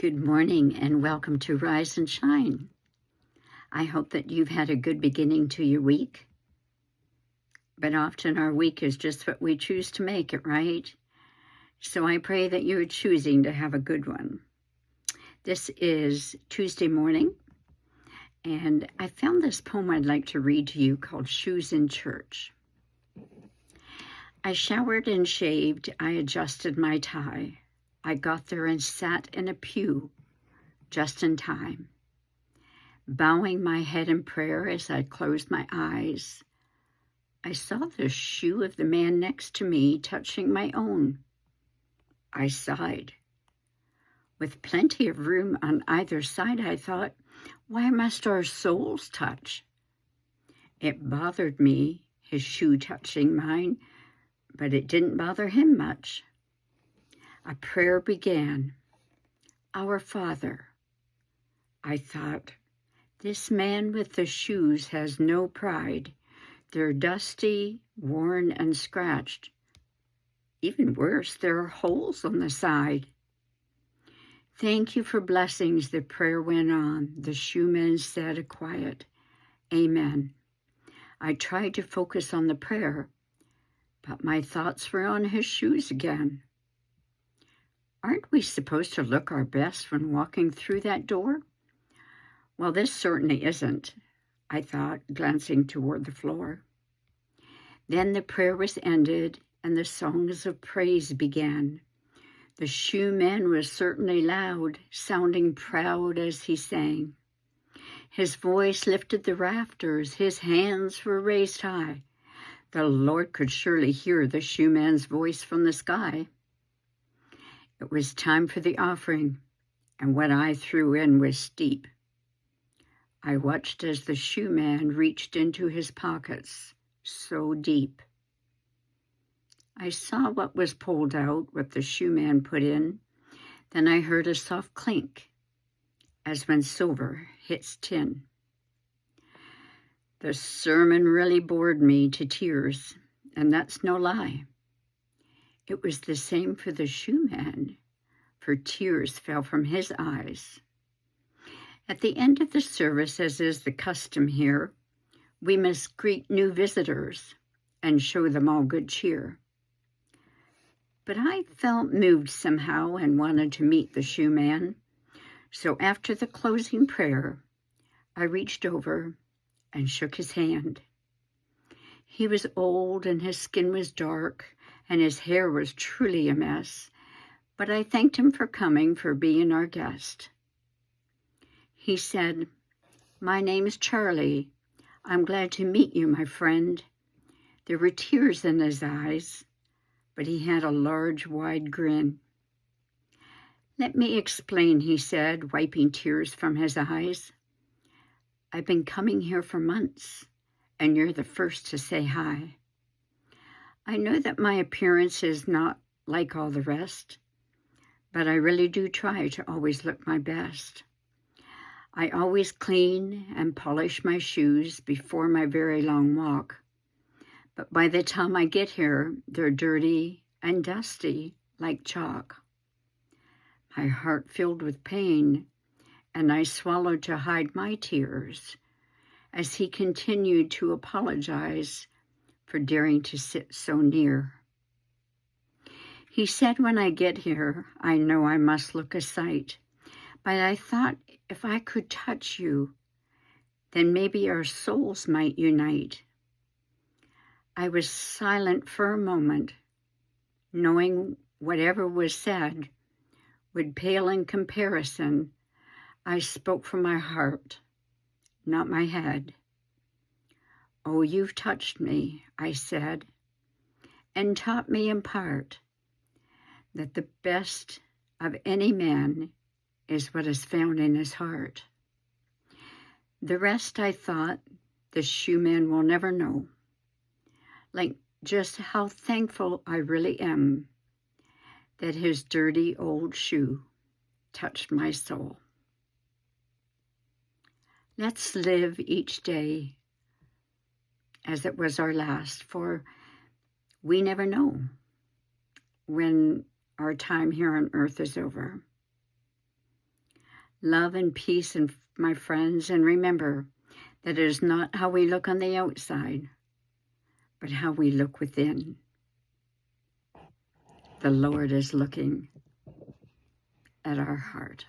Good morning and welcome to Rise and Shine. I hope that you've had a good beginning to your week. But often our week is just what we choose to make it, right? So I pray that you're choosing to have a good one. This is Tuesday morning, and I found this poem I'd like to read to you called Shoes in Church. I showered and shaved, I adjusted my tie. I got there and sat in a pew just in time. Bowing my head in prayer as I closed my eyes, I saw the shoe of the man next to me touching my own. I sighed. With plenty of room on either side, I thought, why must our souls touch? It bothered me, his shoe touching mine, but it didn't bother him much. A prayer began. Our Father. I thought, this man with the shoes has no pride. They're dusty, worn, and scratched. Even worse, there are holes on the side. Thank you for blessings, the prayer went on. The shoeman said a quiet, Amen. I tried to focus on the prayer, but my thoughts were on his shoes again. Aren't we supposed to look our best when walking through that door? Well, this certainly isn't, I thought, glancing toward the floor. Then the prayer was ended, and the songs of praise began. The shoeman was certainly loud, sounding proud as he sang. His voice lifted the rafters, his hands were raised high. The Lord could surely hear the shoeman's voice from the sky. It was time for the offering, and what I threw in was steep. I watched as the shoeman reached into his pockets, so deep. I saw what was pulled out, what the shoeman put in. Then I heard a soft clink, as when silver hits tin. The sermon really bored me to tears, and that's no lie. It was the same for the shoeman, for tears fell from his eyes. At the end of the service, as is the custom here, we must greet new visitors and show them all good cheer. But I felt moved somehow and wanted to meet the shoeman. So after the closing prayer, I reached over and shook his hand. He was old and his skin was dark and his hair was truly a mess, but I thanked him for coming, for being our guest. He said, My name's Charlie. I'm glad to meet you, my friend. There were tears in his eyes, but he had a large, wide grin. Let me explain, he said, wiping tears from his eyes. I've been coming here for months, and you're the first to say hi. I know that my appearance is not like all the rest, but I really do try to always look my best. I always clean and polish my shoes before my very long walk, but by the time I get here, they're dirty and dusty like chalk. My heart filled with pain, and I swallowed to hide my tears as he continued to apologize for daring to sit so near. He said, when I get here, I know I must look a sight, but I thought if I could touch you, then maybe our souls might unite. I was silent for a moment, knowing whatever was said would pale in comparison. I spoke from my heart, not my head. Oh, you've touched me, I said, and taught me in part that the best of any man is what is found in his heart. The rest, I thought, the shoeman will never know, like just how thankful I really am that his dirty old shoe touched my soul. Let's live each day as it was our last, for we never know – when our time here on earth is over. Love and peace, and my friends, and remember that it is not how we look on the outside, but how we look within. The Lord is looking at our heart.